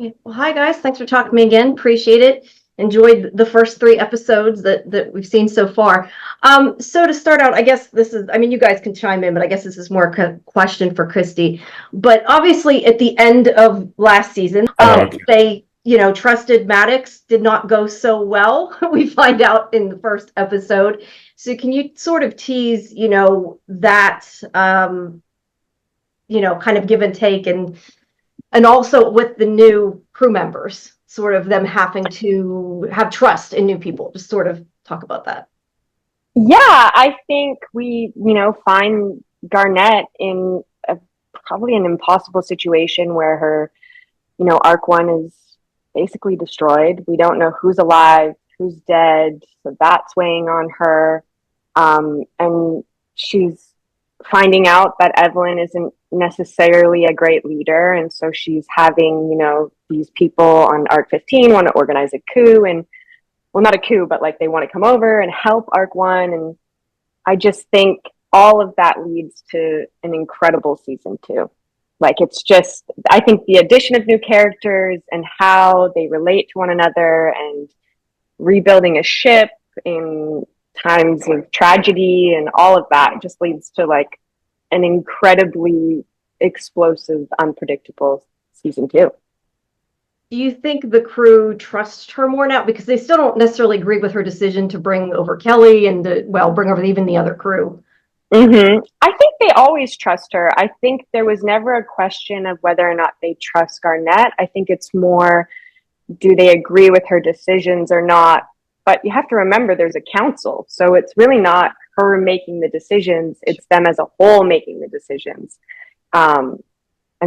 Yeah. Well, hi guys. Thanks for talking to me again. Appreciate it. Enjoyed the first 3 episodes that we've seen so far. So to start out, I guess this is, I mean, you guys can chime in, but I guess this is more a question for Christie. But obviously at the end of last season, they, trusted Maddox did not go so well. We find out in the first episode. So can you sort of tease, that, kind of give and take, and also with the new crew members, sort of them having to have trust in new people. Just sort of talk about that. Yeah, I think we, find Garnett in probably an impossible situation where her, arc one is basically destroyed. We don't know who's alive, who's dead. So that's weighing on her. And she's finding out that Evelyn isn't necessarily a great leader. And so she's having, these people on Arc 15 want to organize a coup, and well, not a coup, but like they want to come over and help Arc 1. And I just think all of that leads to an incredible season 2. Like, it's just, I think the addition of new characters and how they relate to one another and rebuilding a ship in times of tragedy and all of that just leads to like an incredibly explosive, unpredictable season 2. Do you think the crew trusts her more now? Because they still don't necessarily agree with her decision to bring over Kelly and bring over even the other crew. Mm-hmm. I think they always trust her. I think there was never a question of whether or not they trust Garnett. I think it's more, do they agree with her decisions or not? But you have to remember there's a council. So it's really not her making the decisions. It's them as a whole making the decisions. And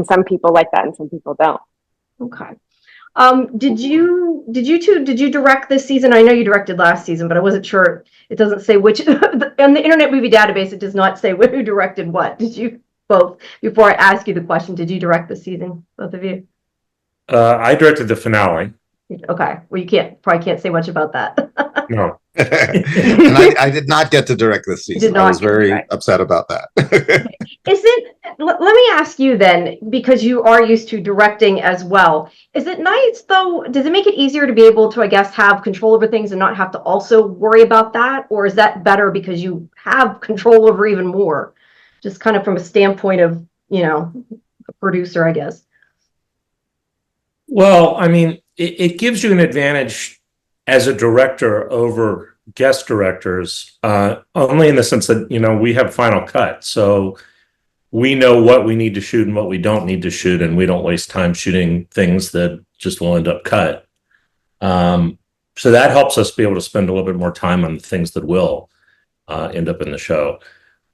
some people like that and some people don't. Okay. Did you direct this season? I know you directed last season, but I wasn't sure. It doesn't say which. On the Internet Movie Database, it does not say who directed what. Did you both? Before I ask you the question, did you direct this season, both of you? I directed the finale. Okay. Well, you probably can't say much about that. No. And I did not get to direct this season. I was very upset about that. Let me ask you then, because you are used to directing as well. Is it nice though? Does it make it easier to be able to, I guess, have control over things and not have to also worry about that? Or is that better because you have control over even more? Just kind of from a standpoint of, a producer, I guess. Well, I mean, it gives you an advantage as a director over guest directors, only in the sense that, we have final cut. So we know what we need to shoot and what we don't need to shoot, and we don't waste time shooting things that just will end up cut. So that helps us be able to spend a little bit more time on the things that will end up in the show.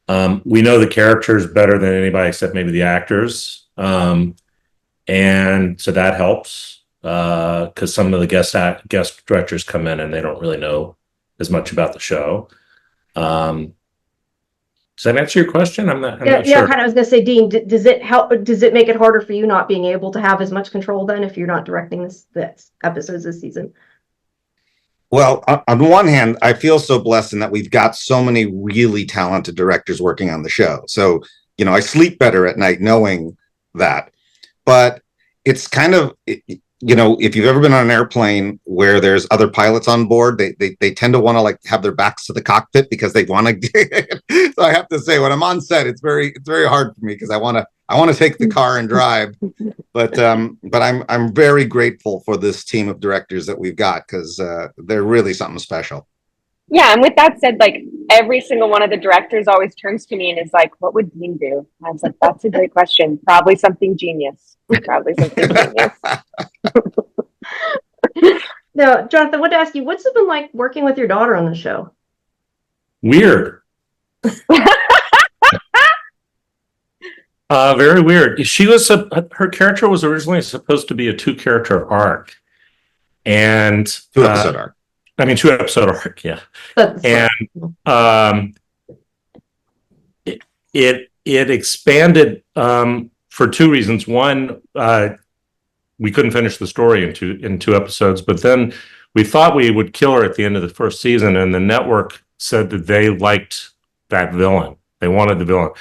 We know the characters better than anybody except maybe the actors. And so that helps. Because some of the guest directors come in and they don't really know as much about the show. Does that answer your question? I'm not sure. Yeah, kind of. I was going to say, Dean, does it help? Does it make it harder for you not being able to have as much control then if you're not directing this episodes this season? Well, on one hand, I feel so blessed in that we've got so many really talented directors working on the show. So, I sleep better at night knowing that. But it's kind of, if you've ever been on an airplane where there's other pilots on board, they tend to want to like have their backs to the cockpit because they want to. So I have to say, when I'm on set, it's very hard for me because I want to take the car and drive. But I'm very grateful for this team of directors that we've got because they're really something special. Yeah, and with that said, like every single one of the directors always turns to me and is like, "What would Dean do?" And I was like, "That's a great question. Probably something genius. Probably something genius." Now, Jonathan, I wanted to ask you, what's it been like working with your daughter on the show? Weird. Very weird. Her character was originally supposed to be a 2-character arc, and 2-episode arc. 2-episode arc, yeah. And it expanded for 2 reasons. One, we couldn't finish the story in 2 episodes, but then we thought we would kill her at the end of the first season, and the network said that they liked that villain. They wanted the villain.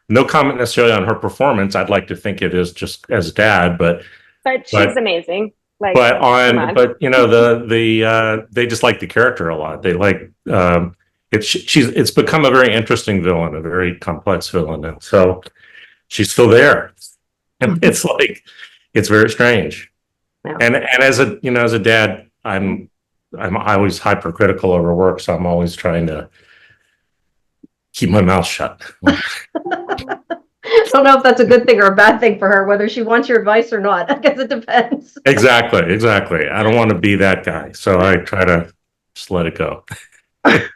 No comment necessarily on her performance. I'd like to think it is just as dad, but But she's amazing. Like, but you know, they just like the character a lot. They like, it's become a very interesting villain, a very complex villain. And so she's still there. And it's like, it's very strange. Yeah. And as a dad, I'm always hypercritical over work. So I'm always trying to keep my mouth shut. I don't know if that's a good thing or a bad thing for her, whether she wants your advice or not. I guess it depends. Exactly. I don't want to be that guy. So I try to just let it go.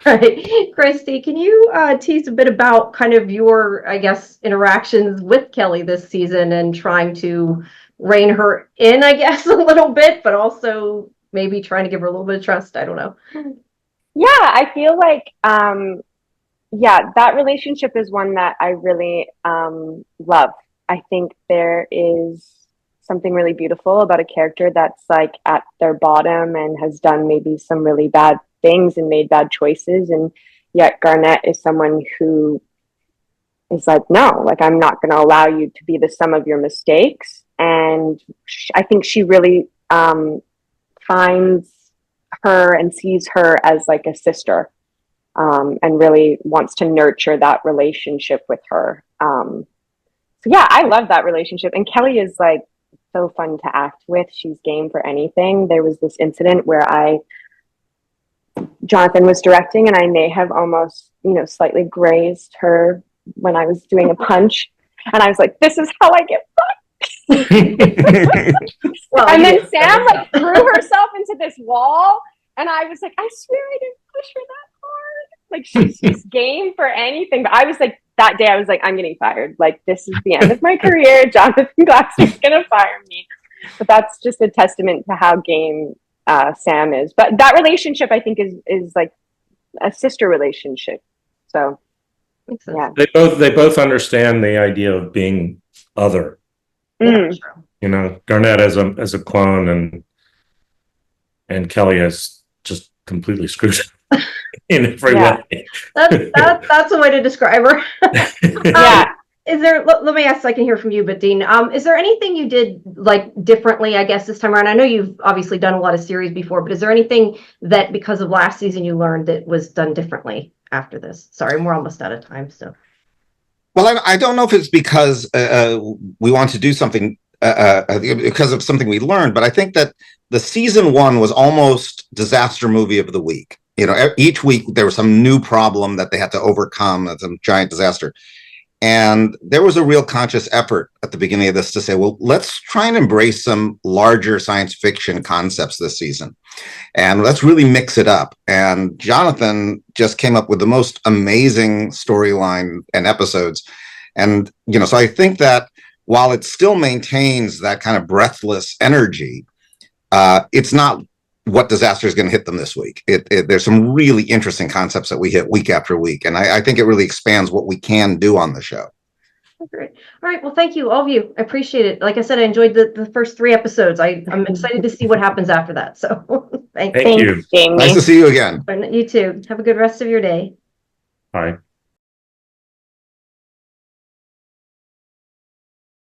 Right. Christie, can you tease a bit about kind of your, I guess, interactions with Kelly this season and trying to rein her in, I guess, a little bit, but also maybe trying to give her a little bit of trust? I don't know. Yeah, I feel like that relationship is one that I really love. I think there is something really beautiful about a character that's like at their bottom and has done maybe some really bad things and made bad choices, and yet Garnett is someone who is like, no, like, I'm not going to allow you to be the sum of your mistakes. And I think she really finds her and sees her as like a sister, and really wants to nurture that relationship with her. So yeah, I love that relationship. And Kelly is like so fun to act with. She's game for anything. There was this incident where Jonathan was directing, and I may have almost, slightly grazed her when I was doing a punch. And I was like, this is how I get fucked. Well, and then Sam like threw herself into this wall. And I was like, I swear I didn't push her that hard. Like, she's just game for anything. But I was like, that day I was like, I'm getting fired. Like, this is the end of my career. Jonathan Glassner's going to fire me. But that's just a testament to how game Sam is. But that relationship, I think, is like a sister relationship. So, yeah. They both understand the idea of being other. Yeah, Garnett as a clone, and Kelly as just completely screwed in every way. That's a way to describe her. Yeah. Is there, let me ask so I can hear from you, but Dean, is there anything you did like differently, I guess, this time around? I know you've obviously done a lot of series before, but is there anything that because of last season you learned that was done differently after this? Sorry, we're almost out of time. So, well, I don't know if it's because we want to do something because of something we learned, but I think that the season one was almost disaster movie of the week. Each week there was some new problem that they had to overcome, some giant disaster. And there was a real conscious effort at the beginning of this to say, well, let's try and embrace some larger science fiction concepts this season. And let's really mix it up. And Jonathan just came up with the most amazing storyline and episodes. And, so I think that while it still maintains that kind of breathless energy, it's not what disaster is going to hit them this week. There's some really interesting concepts that we hit week after week. And I think it really expands what we can do on the show. Great. All right. Well, thank you, all of you. I appreciate it. Like I said, I enjoyed the first 3 episodes. I'm excited to see what happens after that. So Thank you. Jamie. Nice to see you again. You too. Have a good rest of your day. Bye.